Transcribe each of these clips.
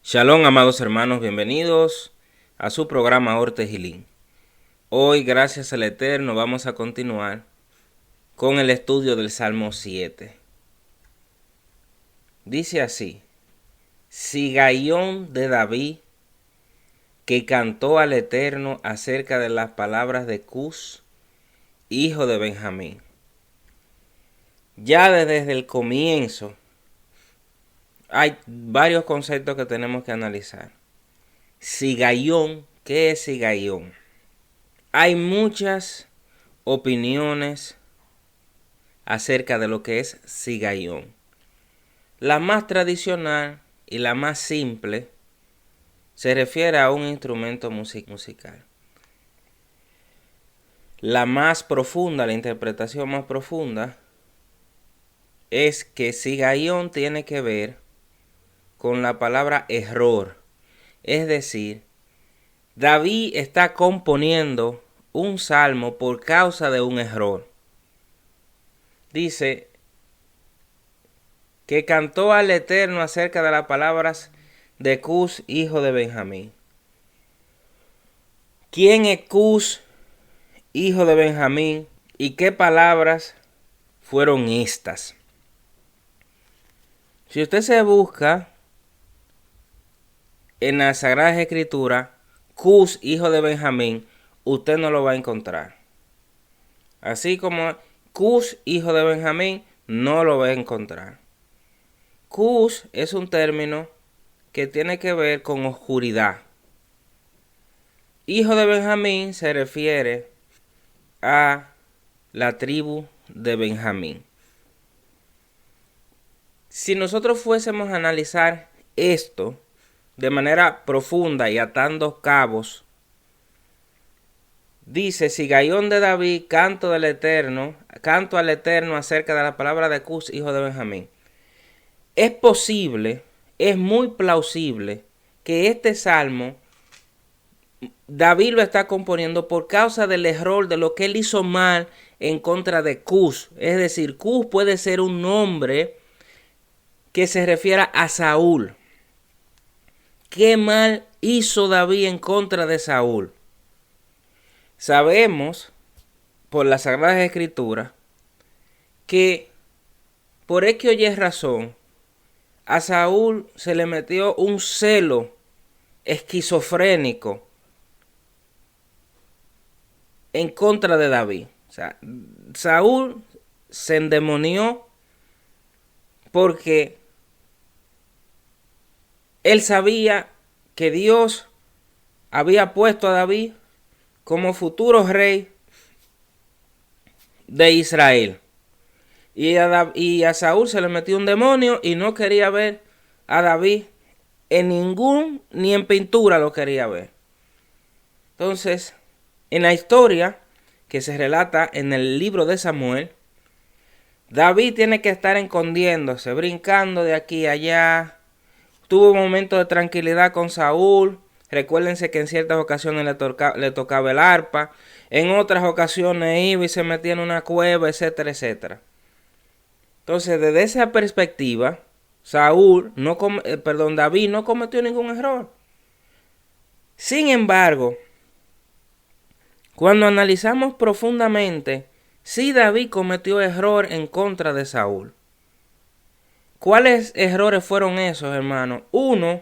Shalom, amados hermanos, bienvenidos a su programa Orte Gilín. Hoy, gracias al Eterno, vamos a continuar con el estudio del Salmo 7. Dice así: Sigaión de David, que cantó al Eterno acerca de las palabras de Cus, hijo de Benjamín. Ya desde el comienzo hay varios conceptos que tenemos que analizar. Sigaión, ¿qué es Sigaión? Hay muchas opiniones acerca de lo que es Sigaión. La más tradicional y la más simple se refiere a un instrumento musical. La más profunda, la interpretación más profunda, es que Sigaión tiene que ver con la palabra error. Es decir, David está componiendo un salmo por causa de un error. Dice que cantó al Eterno acerca de las palabras de Cus, hijo de Benjamín. ¿Quién es Cus, hijo de Benjamín? ¿Y qué palabras fueron estas? Si usted se busca en las Sagradas Escrituras, Cus, hijo de Benjamín, usted no lo va a encontrar. Así como Cus, hijo de Benjamín, no lo va a encontrar. Cus es un término que tiene que ver con oscuridad. Hijo de Benjamín se refiere a la tribu de Benjamín. Si nosotros fuésemos a analizar esto de manera profunda y atando cabos, dice: Sigaión de David, canto al Eterno acerca de la palabra de Cus, hijo de Benjamín. Es posible, es muy plausible que este salmo David lo está componiendo por causa del error de lo que él hizo mal en contra de Cus. Es decir, Cus puede ser un nombre que se refiera a Saúl. ¿Qué mal hizo David en contra de Saúl? Sabemos por las Sagradas Escrituras que por X o Y razón a Saúl se le metió un celo esquizofrénico en contra de David. O sea, Saúl se endemonió porque él sabía que Dios había puesto a David como futuro rey de Israel. Y a Saúl se le metió un demonio y no quería ver a David ni en pintura lo quería ver. Entonces, en la historia que se relata en el libro de Samuel, David tiene que estar escondiéndose, brincando de aquí a allá. Tuvo un momento de tranquilidad con Saúl. Recuérdense que en ciertas ocasiones le tocaba el arpa. En otras ocasiones iba y se metía en una cueva, etcétera, etcétera. Entonces, desde esa perspectiva, David no cometió ningún error. Sin embargo, cuando analizamos profundamente, sí David cometió error en contra de Saúl. ¿Cuáles errores fueron esos, hermanos? Uno,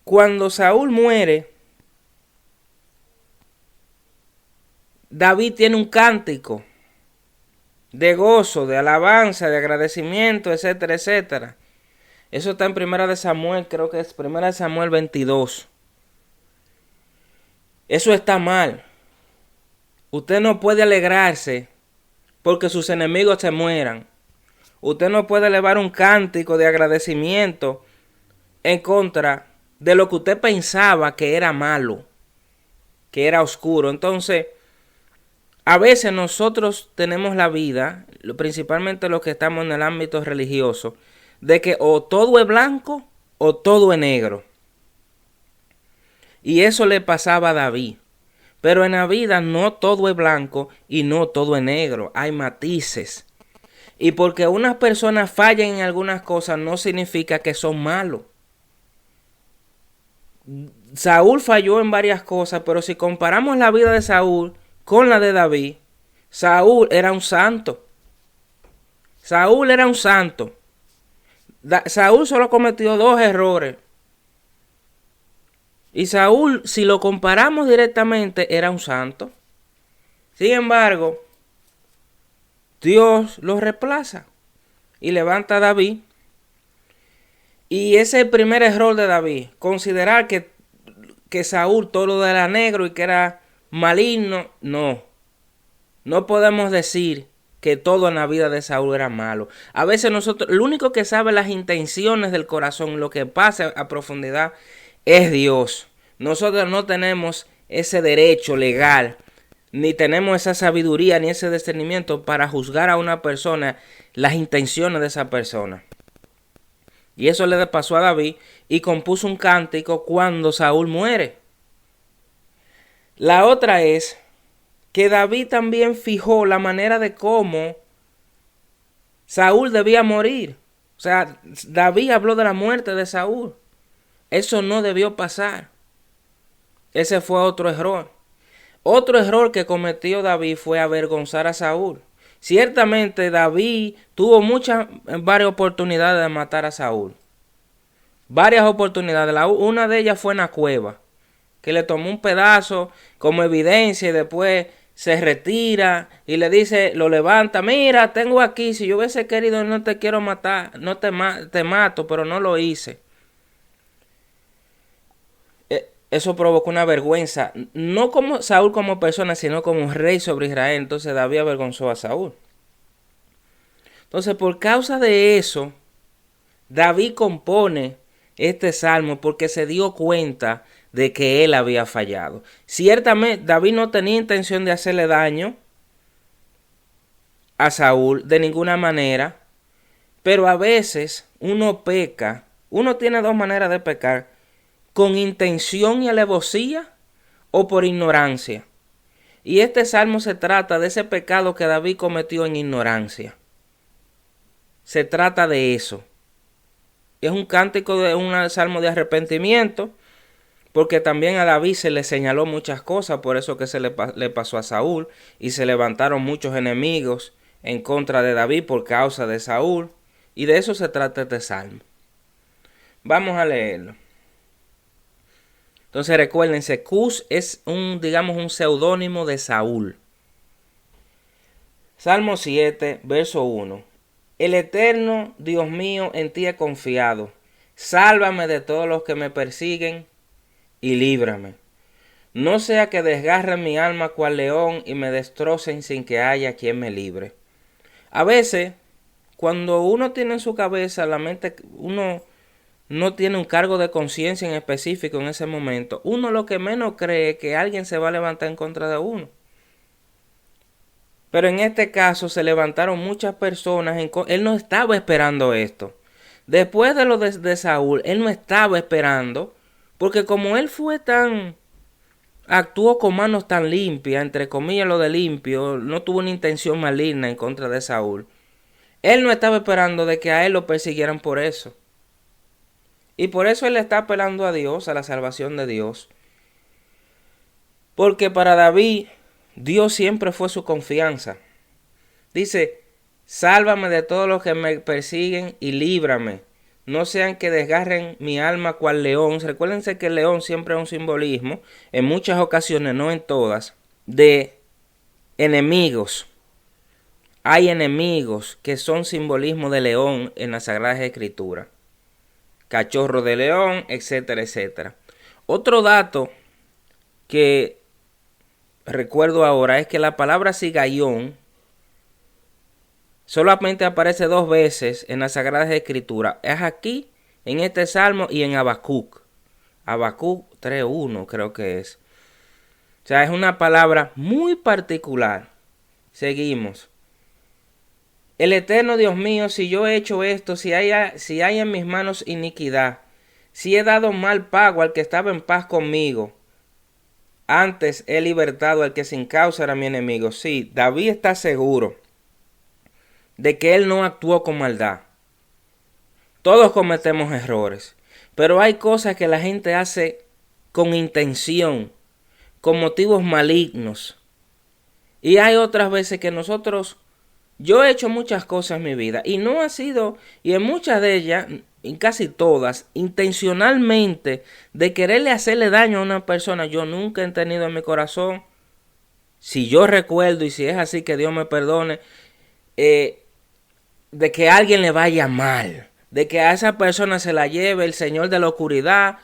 cuando Saúl muere, David tiene un cántico de gozo, de alabanza, de agradecimiento, etcétera, etcétera. Eso está en Primera de Samuel, creo que es Primera de Samuel 22. Eso está mal. Usted no puede alegrarse porque sus enemigos se mueran. Usted no puede elevar un cántico de agradecimiento en contra de lo que usted pensaba que era malo, que era oscuro. Entonces, a veces nosotros tenemos la vida, principalmente los que estamos en el ámbito religioso, de que o todo es blanco o todo es negro. Y eso le pasaba a David. Pero en la vida no todo es blanco y no todo es negro. Hay matices. Y porque unas personas fallan en algunas cosas no significa que son malos. Saúl falló en varias cosas, pero si comparamos la vida de Saúl con la de David, Saúl era un santo. Saúl era un santo. Saúl solo cometió 2 errores. Y Saúl, si lo comparamos directamente, era un santo. Sin embargo, Dios lo reemplaza y levanta a David. Y ese es el primer error de David, considerar que Saúl todo lo era negro y que era maligno. No podemos decir que todo en la vida de Saúl era malo. A veces nosotros, lo único que sabe las intenciones del corazón, lo que pasa a profundidad, es Dios. Nosotros no tenemos ese derecho legal, ni tenemos esa sabiduría, ni ese discernimiento para juzgar a una persona, las intenciones de esa persona. Y eso le pasó a David y compuso un cántico cuando Saúl muere. La otra es que David también fijó la manera de cómo Saúl debía morir. O sea, David habló de la muerte de Saúl. Eso no debió pasar. Ese fue otro error. Otro error que cometió David fue avergonzar a Saúl. Ciertamente David tuvo varias oportunidades de matar a Saúl. Varias oportunidades. Una de ellas fue en la cueva, que le tomó un pedazo como evidencia y después se retira y le dice, lo levanta, mira, tengo aquí, si yo hubiese querido no te quiero matar, no te mato, pero no lo hice. Eso provocó una vergüenza, no como Saúl como persona, sino como rey sobre Israel. Entonces David avergonzó a Saúl. Entonces, por causa de eso, David compone este salmo porque se dio cuenta de que él había fallado. Ciertamente, David no tenía intención de hacerle daño a Saúl de ninguna manera, pero a veces uno peca, uno tiene 2 maneras de pecar: con intención y alevosía o por ignorancia. Y este salmo se trata de ese pecado que David cometió en ignorancia. Se trata de eso. Es un cántico de un salmo de arrepentimiento, porque también a David se le señaló muchas cosas, por eso que se le pasó a Saúl, y se levantaron muchos enemigos en contra de David por causa de Saúl, y de eso se trata este salmo. Vamos a leerlo. Entonces recuérdense, Cus es un seudónimo de Saúl. Salmo 7, verso 1. El Eterno, Dios mío, en ti he confiado. Sálvame de todos los que me persiguen y líbrame. No sea que desgarren mi alma cual león y me destrocen sin que haya quien me libre. A veces, cuando uno tiene en su cabeza la mente, uno no tiene un cargo de conciencia en específico en ese momento, uno lo que menos cree es que alguien se va a levantar en contra de uno. Pero en este caso se levantaron muchas personas. Él no estaba esperando esto. Después de lo de Saúl, él no estaba esperando, porque como él actuó con manos tan limpias, entre comillas lo de limpio, no tuvo una intención maligna en contra de Saúl. Él no estaba esperando de que a él lo persiguieran por eso. Y por eso él está apelando a Dios, a la salvación de Dios. Porque para David, Dios siempre fue su confianza. Dice, sálvame de todos los que me persiguen y líbrame. No sean que desgarren mi alma cual león. Recuérdense que el león siempre es un simbolismo, en muchas ocasiones, no en todas, de enemigos. Hay enemigos que son simbolismo de león en la Sagrada Escritura. Cachorro de león, etcétera, etcétera. Otro dato que recuerdo ahora es que la palabra cigayón solamente aparece 2 veces en las Sagradas Escrituras. Es aquí, en este salmo, y en Habacuc. Habacuc 3:1 creo que es. O sea, es una palabra muy particular. Seguimos. El Eterno Dios mío, si yo he hecho esto, si hay en mis manos iniquidad, si he dado mal pago al que estaba en paz conmigo, antes he libertado al que sin causa era mi enemigo. Sí, David está seguro de que él no actuó con maldad. Todos cometemos errores, pero hay cosas que la gente hace con intención, con motivos malignos. Y hay otras veces que yo he hecho muchas cosas en mi vida y no ha sido, y en muchas de ellas, en casi todas, intencionalmente de quererle hacerle daño a una persona. Yo nunca he tenido en mi corazón, si yo recuerdo y si es así que Dios me perdone, de que a alguien le vaya mal, de que a esa persona se la lleve el Señor de la oscuridad,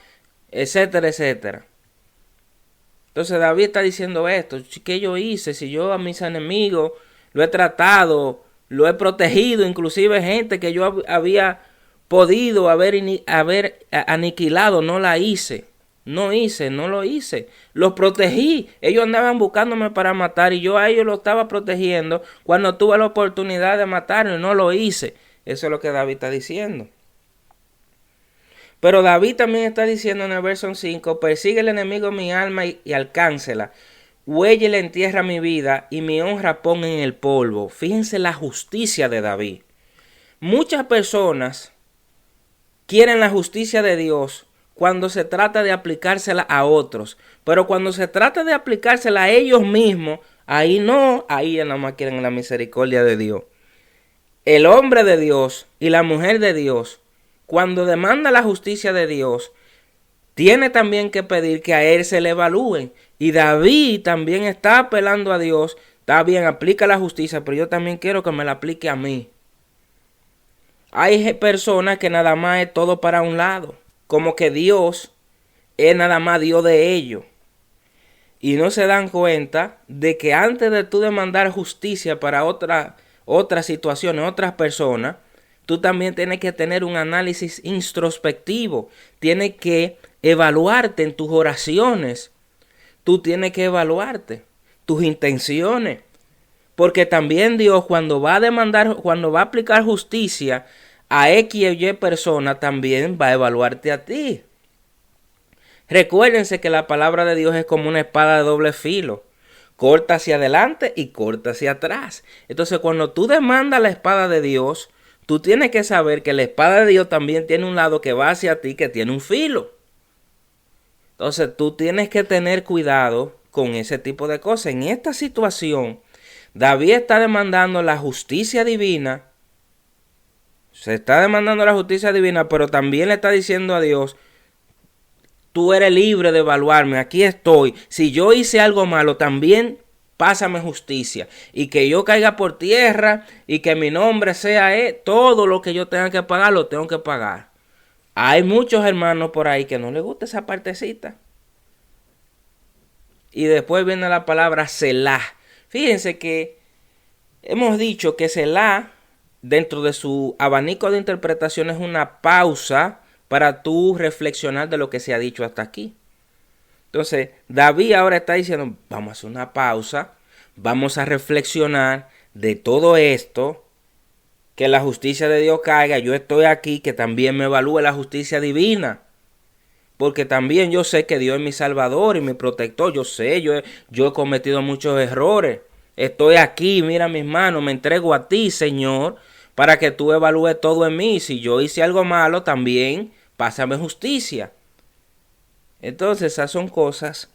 etcétera, etcétera. Entonces David está diciendo esto: ¿qué yo hice? Si yo a mis enemigos lo he tratado, lo he protegido, inclusive gente que yo había podido haber aniquilado, no la hice. No lo hice. Los protegí. Ellos andaban buscándome para matar y yo a ellos los estaba protegiendo cuando tuve la oportunidad de matarlos. No lo hice. Eso es lo que David está diciendo. Pero David también está diciendo en el verso 5: persigue el enemigo mi alma y alcáncela. Huéllele en tierra mi vida y mi honra ponga en el polvo. Fíjense la justicia de David. Muchas personas quieren la justicia de Dios cuando se trata de aplicársela a otros, pero cuando se trata de aplicársela a ellos mismos, ahí no, ahí nada más quieren la misericordia de Dios. El hombre de Dios y la mujer de Dios, cuando demanda la justicia de Dios, tiene también que pedir que a él se le evalúen. Y David también está apelando a Dios: está bien, aplica la justicia, pero yo también quiero que me la aplique a mí. Hay personas que nada más es todo para un lado, como que Dios es nada más Dios de ellos. Y no se dan cuenta de que antes de tú demandar justicia para otras situaciones, otras personas, tú también tienes que tener un análisis introspectivo. Tienes que evaluarte en tus oraciones. Tú tienes que evaluarte tus intenciones. Porque también Dios, cuando va a aplicar justicia a X o Y persona, también va a evaluarte a ti. Recuérdense que la palabra de Dios es como una espada de doble filo. Corta hacia adelante y corta hacia atrás. Entonces, cuando tú demandas la espada de Dios, tú tienes que saber que la espada de Dios también tiene un lado que va hacia ti, que tiene un filo. Entonces, tú tienes que tener cuidado con ese tipo de cosas. En esta situación, David está demandando la justicia divina. Se está demandando la justicia divina, pero también le está diciendo a Dios: tú eres libre de evaluarme, aquí estoy. Si yo hice algo malo, también pásame justicia. Y que yo caiga por tierra y que mi nombre sea todo lo que yo tenga que pagar, lo tengo que pagar. Hay muchos hermanos por ahí que no les gusta esa partecita. Y después viene la palabra Selah. Fíjense que hemos dicho que Selah, dentro de su abanico de interpretación, es una pausa para tú reflexionar de lo que se ha dicho hasta aquí. Entonces, David ahora está diciendo: vamos a hacer una pausa, vamos a reflexionar de todo esto, que la justicia de Dios caiga, yo estoy aquí, que también me evalúe la justicia divina. Porque también yo sé que Dios es mi salvador y mi protector. Yo sé, yo he cometido muchos errores. Estoy aquí, mira mis manos, me entrego a ti, Señor, para que tú evalúes todo en mí. Si yo hice algo malo, también pásame justicia. Entonces, esas son cosas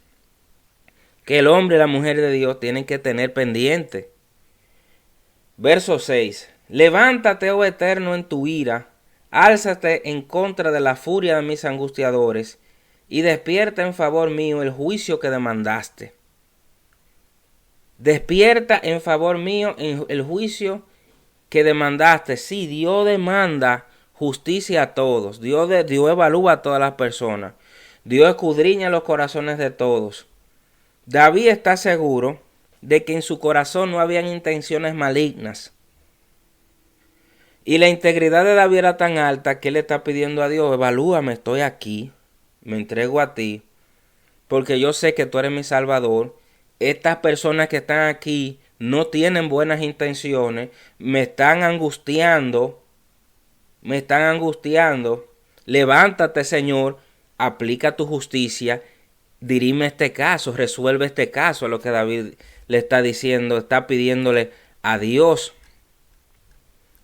que el hombre y la mujer de Dios tienen que tener pendiente. Verso 6. Levántate, oh Eterno, en tu ira. Álzate en contra de la furia de mis angustiadores, y despierta en favor mío el juicio que demandaste. Despierta en favor mío el juicio que demandaste. Sí, Dios demanda justicia a todos. Dios evalúa a todas las personas. Dios escudriña los corazones de todos. David está seguro de que en su corazón no habían intenciones malignas. Y la integridad de David era tan alta que él le está pidiendo a Dios: evalúame, estoy aquí, me entrego a ti, porque yo sé que tú eres mi salvador. Estas personas que están aquí no tienen buenas intenciones, me están angustiando. Levántate, Señor, aplica tu justicia, dirime este caso, resuelve este caso. Es lo que David le está diciendo, está pidiéndole a Dios.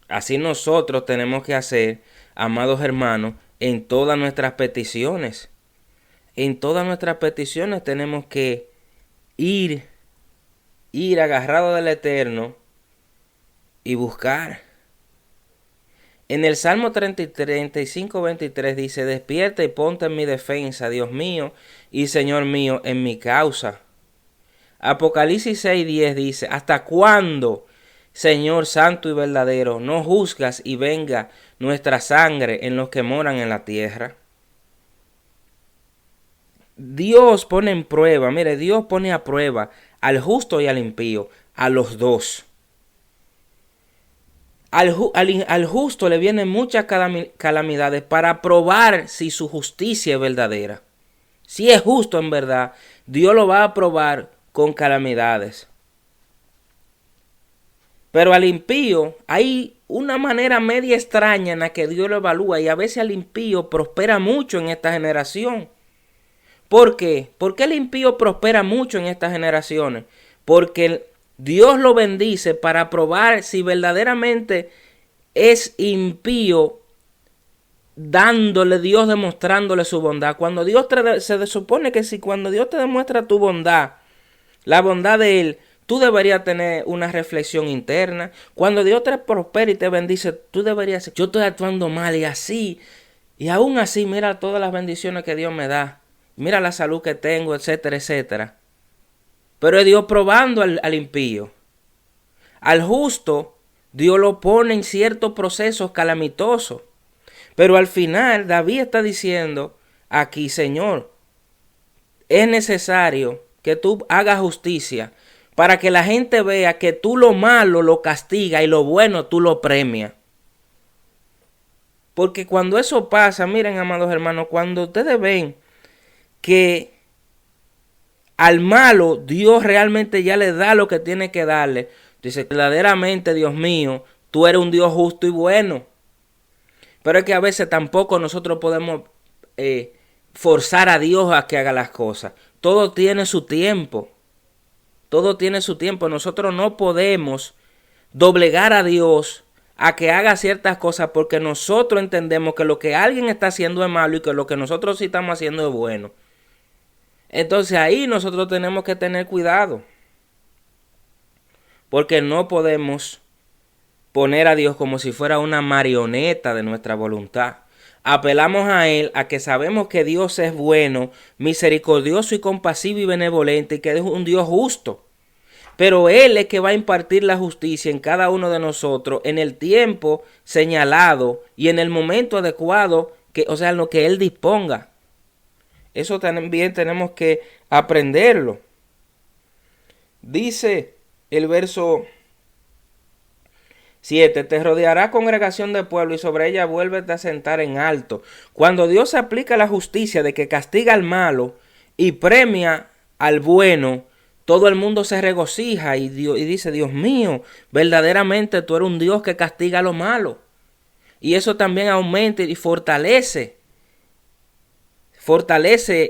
Así nosotros tenemos que hacer, amados hermanos, en todas nuestras peticiones. en todas nuestras peticiones tenemos que ir agarrado del Eterno y buscar. En el Salmo 35, 23 dice: despierta y ponte en mi defensa, Dios mío y Señor mío, en mi causa. Apocalipsis 6, 10 dice: ¿hasta cuándo, Señor santo y verdadero, no juzgas y venga nuestra sangre en los que moran en la tierra? Dios pone en prueba, mire, Dios pone a prueba al justo y al impío, a los dos. Al justo le vienen muchas calamidades para probar si su justicia es verdadera. Si es justo en verdad, Dios lo va a probar con calamidades. Pero al impío hay una manera media extraña en la que Dios lo evalúa, y a veces al impío prospera mucho en esta generación. ¿Por qué? ¿Por qué el impío prospera mucho en estas generaciones? Porque Dios lo bendice para probar si verdaderamente es impío, dándole Dios, demostrándole su bondad. Cuando Dios se supone que si cuando Dios te demuestra tu bondad, la bondad de Él, tú deberías tener una reflexión interna. Cuando Dios te prospera y te bendice, tú deberías decir: yo estoy actuando mal, y aún así mira todas las bendiciones que Dios me da. Mira la salud que tengo, etcétera, etcétera. Pero es Dios probando al impío. Al justo, Dios lo pone en ciertos procesos calamitosos. Pero al final, David está diciendo aquí: Señor, es necesario que tú hagas justicia para que la gente vea que tú lo malo lo castigas y lo bueno tú lo premias. Porque cuando eso pasa, miren, amados hermanos, cuando ustedes ven que al malo Dios realmente ya le da lo que tiene que darle, dice: verdaderamente, Dios mío, tú eres un Dios justo y bueno. Pero es que a veces tampoco nosotros podemos forzar a Dios a que haga las cosas. Todo tiene su tiempo. Todo tiene su tiempo. Nosotros no podemos doblegar a Dios a que haga ciertas cosas porque nosotros entendemos que lo que alguien está haciendo es malo y que lo que nosotros sí estamos haciendo es bueno. Entonces ahí nosotros tenemos que tener cuidado, porque no podemos poner a Dios como si fuera una marioneta de nuestra voluntad. Apelamos a Él, a que sabemos que Dios es bueno, misericordioso y compasivo y benevolente, y que es un Dios justo. Pero Él es que va a impartir la justicia en cada uno de nosotros en el tiempo señalado y en el momento adecuado, en lo que Él disponga. Eso también tenemos que aprenderlo. Dice el verso 7: te rodeará congregación de pueblo y sobre ella vuélvete a sentar en alto. Cuando Dios aplica la justicia de que castiga al malo y premia al bueno, todo el mundo se regocija y dice: Dios mío, verdaderamente tú eres un Dios que castiga a lo malo. Y eso también aumenta y fortalece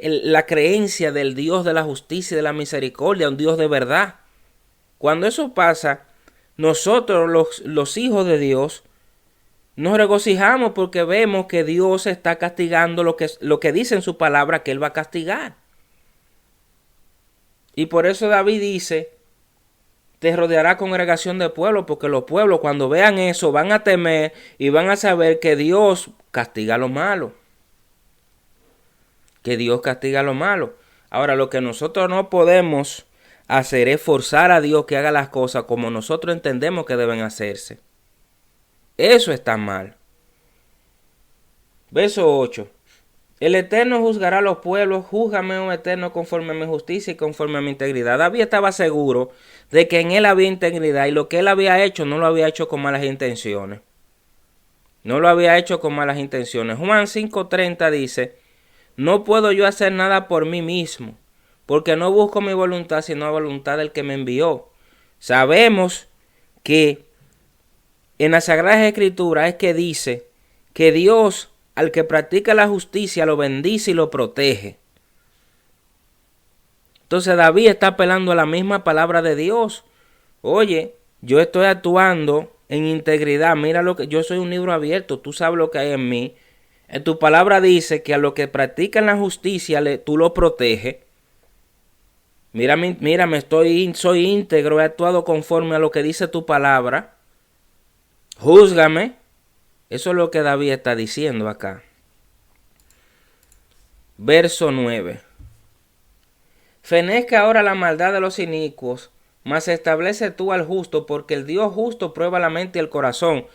la creencia del Dios de la justicia y de la misericordia, un Dios de verdad. Cuando eso pasa, nosotros los hijos de Dios nos regocijamos porque vemos que Dios está castigando lo que dice en su palabra que Él va a castigar. Y por eso David dice: te rodeará congregación de pueblos, porque los pueblos cuando vean eso van a temer y van a saber que Dios castiga lo malo. Que Dios castiga lo malo. Ahora, lo que nosotros no podemos hacer es forzar a Dios que haga las cosas como nosotros entendemos que deben hacerse. Eso está mal. Verso 8. El Eterno juzgará a los pueblos, júzgame, oh Eterno, conforme a mi justicia y conforme a mi integridad. David estaba seguro de que en él había integridad y lo que él había hecho no lo había hecho con malas intenciones. No lo había hecho con malas intenciones. Juan 5:30 dice: no puedo yo hacer nada por mí mismo, porque no busco mi voluntad, sino la voluntad del que me envió. Sabemos que en las Sagradas Escrituras es que dice que Dios, al que practica la justicia, lo bendice y lo protege. Entonces David está apelando a la misma palabra de Dios. Oye, yo estoy actuando en integridad. Mira lo que yo soy, un libro abierto. Tú sabes lo que hay en mí. En tu palabra dice que a los que practican la justicia tú lo proteges. Mírame, soy íntegro, he actuado conforme a lo que dice tu palabra. Júzgame. Eso es lo que David está diciendo acá. Verso 9. Fenezca ahora la maldad de los inicuos, mas establece tú al justo, porque el Dios justo prueba la mente y el corazón.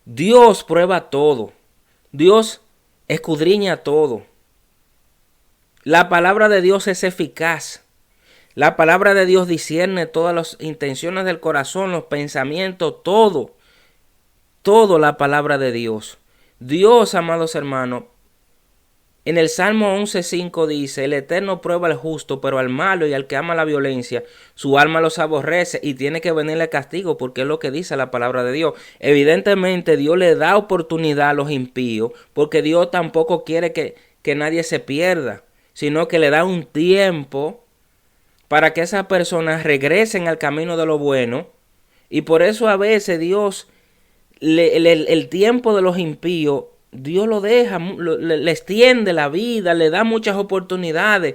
Dios prueba todo. Dios escudriña todo. La palabra de Dios es eficaz. La palabra de Dios discierne todas las intenciones del corazón, los pensamientos, todo. Todo la palabra de Dios. Dios, amados hermanos, en el Salmo 11:5 dice, el Eterno prueba al justo, pero al malo y al que ama la violencia, su alma los aborrece y tiene que venirle castigo, porque es lo que dice la palabra de Dios. Evidentemente Dios le da oportunidad a los impíos, porque Dios tampoco quiere que nadie se pierda, sino que le da un tiempo para que esas personas regresen al camino de lo bueno. Y por eso a veces Dios, el tiempo de los impíos, Dios lo deja, le extiende la vida, le da muchas oportunidades.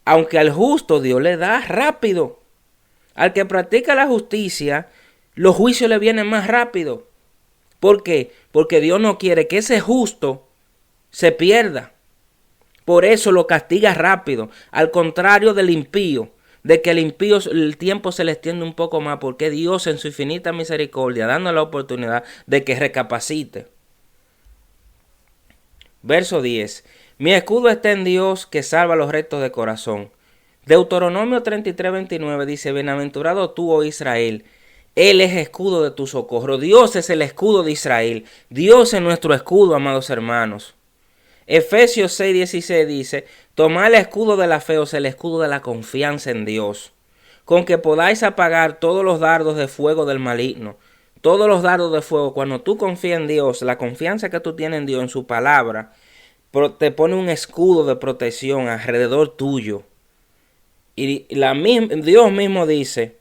Aunque al justo Dios le da rápido. Al que practica la justicia, los juicios le vienen más rápido. ¿Por qué? Porque Dios no quiere que ese justo se pierda. Por eso lo castiga rápido. Al contrario del impío, de que el impío el tiempo se le extiende un poco más, porque Dios en su infinita misericordia, dándole la oportunidad de que recapacite. Verso 10. Mi escudo está en Dios que salva los rectos de corazón. Deuteronomio 33:29 dice, bienaventurado tú, oh Israel, Él es escudo de tu socorro. Dios es el escudo de Israel. Dios es nuestro escudo, amados hermanos. Efesios 6:16 dice, tomad el escudo de la fe, o sea, el escudo de la confianza en Dios, con que podáis apagar todos los dardos de fuego del maligno. Todos los dardos de fuego, cuando tú confías en Dios, la confianza que tú tienes en Dios, en su palabra, te pone un escudo de protección alrededor tuyo. Y Dios mismo dice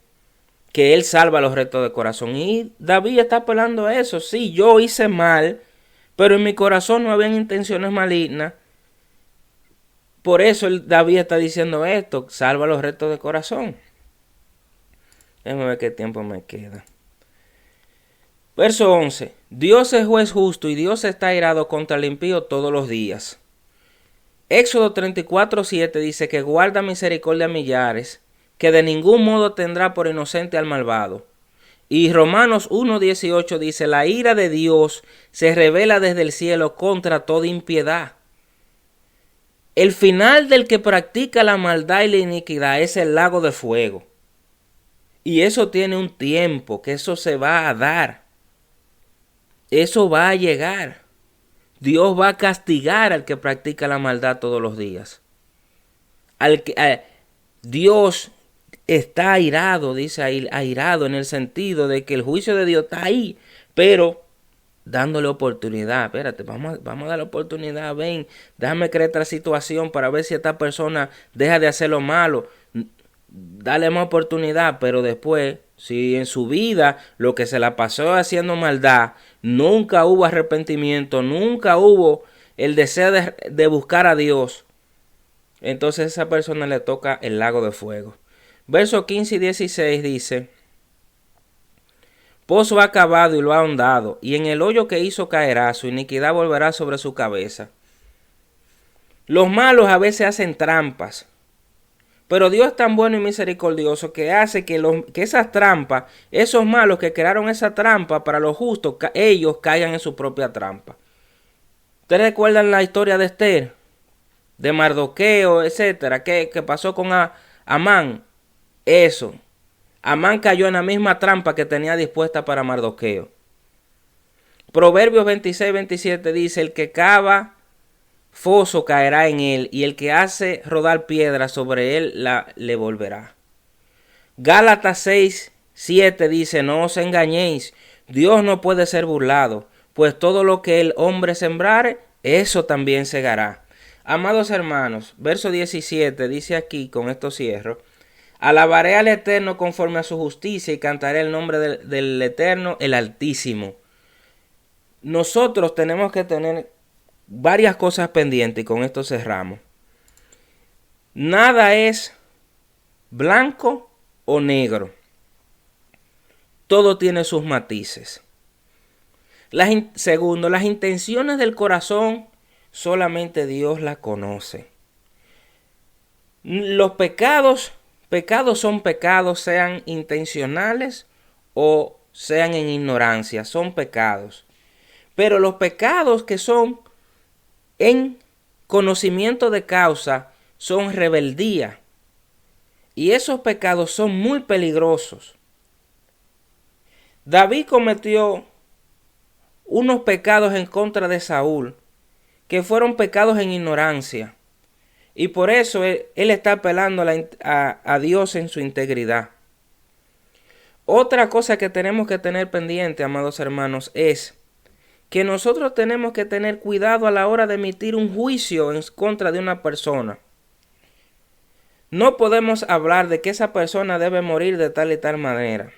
que Él salva los rectos de corazón. Y David está apelando a eso. Sí, yo hice mal, pero en mi corazón no habían intenciones malignas. Por eso David está diciendo esto, salva los rectos de corazón. Déjame ver qué tiempo me queda. Verso 11. Dios es juez justo y Dios está airado contra el impío todos los días. Éxodo 34:7 dice que guarda misericordia a millares, que de ningún modo tendrá por inocente al malvado. Y Romanos 1:18 dice, la ira de Dios se revela desde el cielo contra toda impiedad. El final del que practica la maldad y la iniquidad es el lago de fuego. Y eso tiene un tiempo, que eso se va a dar. Eso va a llegar. Dios va a castigar al que practica la maldad todos los días. Dios está airado, dice airado en el sentido de que el juicio de Dios está ahí, pero dándole oportunidad. Espérate, vamos a darle oportunidad, ven, déjame crear esta situación para ver si esta persona deja de hacer lo malo. Dale más oportunidad, pero después, si en su vida lo que se la pasó haciendo maldad, nunca hubo arrepentimiento, nunca hubo el deseo de buscar a Dios, entonces a esa persona le toca el lago de fuego. Versos 15 y 16 dice, pozo ha cavado y lo ha ahondado, y en el hoyo que hizo caerá, su iniquidad volverá sobre su cabeza. Los malos a veces hacen trampas, pero Dios es tan bueno y misericordioso que hace que esas trampas, esos malos que crearon esa trampa para los justos, ellos caigan en su propia trampa. ¿Ustedes recuerdan la historia de Esther? De Mardoqueo, etcétera, que pasó con Amán. Eso. Amán cayó en la misma trampa que tenía dispuesta para Mardoqueo. Proverbios 26:27 dice, el que cava foso caerá en él, y el que hace rodar piedra sobre él le volverá. Gálatas 6:7 dice, no os engañéis, Dios no puede ser burlado, pues todo lo que el hombre sembrare, eso también segará. Amados hermanos, verso 17 dice aquí, con esto cierro, alabaré al Eterno conforme a su justicia y cantaré el nombre del Eterno, el Altísimo. Nosotros tenemos que tener varias cosas pendientes y con esto cerramos. Nada es blanco o negro. Todo tiene sus matices. Segundo, las intenciones del corazón solamente Dios las conoce. Los pecados son pecados, sean intencionales o sean en ignorancia, son pecados. Pero los pecados que son en conocimiento de causa son rebeldía. Y esos pecados son muy peligrosos. David cometió unos pecados en contra de Saúl, que fueron pecados en ignorancia. Y por eso él está apelando a Dios en su integridad. Otra cosa que tenemos que tener pendiente, amados hermanos, es que nosotros tenemos que tener cuidado a la hora de emitir un juicio en contra de una persona. No podemos hablar de que esa persona debe morir de tal y tal manera.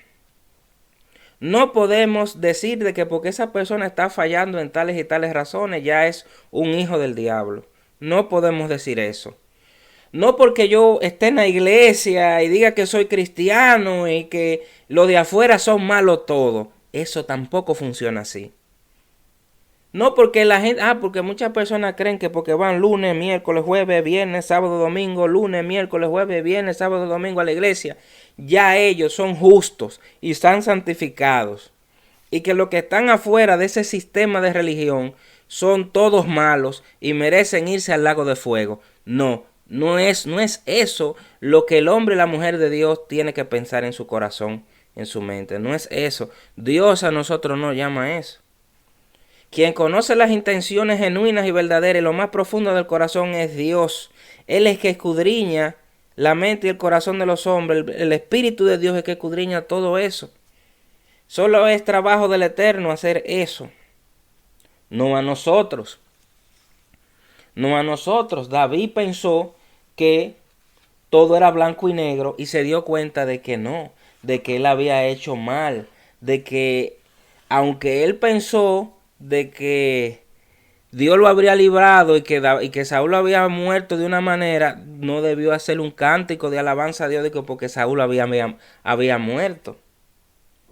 No podemos decir de que porque esa persona está fallando en tales y tales razones ya es un hijo del diablo. No podemos decir eso. No porque yo esté en la iglesia y diga que soy cristiano y que lo de afuera son malos todo. Eso tampoco funciona así. No porque la gente, porque muchas personas creen que porque van lunes, miércoles, jueves, viernes, sábado, domingo, lunes, miércoles, jueves, viernes, sábado, domingo a la iglesia, ya ellos son justos y están santificados. Y que los que están afuera de ese sistema de religión son todos malos y merecen irse al lago de fuego. No es eso lo que el hombre y la mujer de Dios tiene que pensar en su corazón, en su mente. No es eso. Dios a nosotros no llama a eso. Quien conoce las intenciones genuinas y verdaderas y lo más profundo del corazón es Dios. Él es que escudriña la mente y el corazón de los hombres. El Espíritu de Dios es que escudriña todo eso. Solo es trabajo del Eterno hacer eso. No a nosotros. No a nosotros. David pensó que todo era blanco y negro y se dio cuenta de que no, de que él había hecho mal, de que aunque él pensó de que Dios lo habría librado y que Saúl había muerto de una manera, no debió hacer un cántico de alabanza a Dios de que porque Saúl había muerto.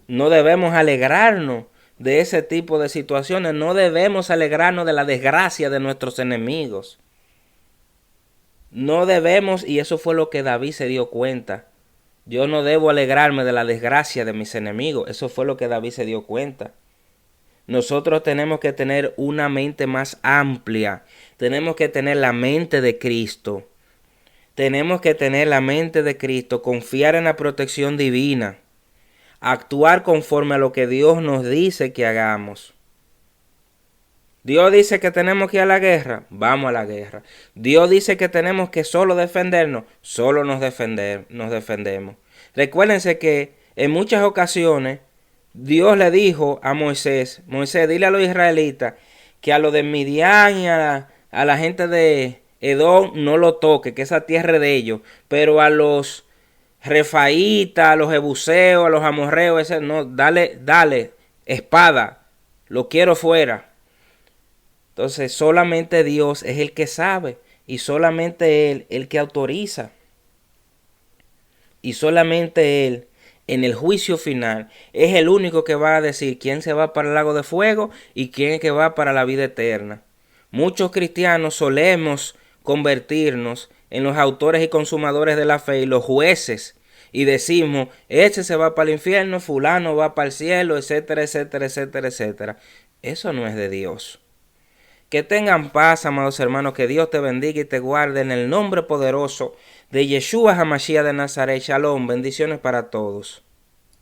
No debemos alegrarnos de ese tipo de situaciones, no debemos alegrarnos de la desgracia de nuestros enemigos. No debemos, y eso fue lo que David se dio cuenta. Yo no debo alegrarme de la desgracia de mis enemigos, eso fue lo que David se dio cuenta. Nosotros tenemos que tener una mente más amplia. Tenemos que tener la mente de Cristo. Tenemos que tener la mente de Cristo, confiar en la protección divina, actuar conforme a lo que Dios nos dice que hagamos. Dios dice que tenemos que ir a la guerra, vamos a la guerra. Dios dice que tenemos que solo defendernos, solo nos defendemos. Recuérdense que en muchas ocasiones Dios le dijo a Moisés, dile a los israelitas que a los de Midian y a la gente de Edom no lo toque, que esa tierra es de ellos, pero a los refaítas, a los jebuseos, a los amorreos, ese no, dale, espada, lo quiero fuera. Entonces solamente Dios es el que sabe y solamente Él el que autoriza. Y solamente Él en el juicio final es el único que va a decir quién se va para el lago de fuego y quién es que va para la vida eterna. Muchos cristianos solemos convertirnos en los autores y consumadores de la fe y los jueces y decimos, este se va para el infierno, fulano va para el cielo, etcétera, etcétera, etcétera, etcétera. Eso no es de Dios. Que tengan paz, amados hermanos, que Dios te bendiga y te guarde en el nombre poderoso de Yeshua HaMashiach de Nazaret. Shalom, bendiciones para todos.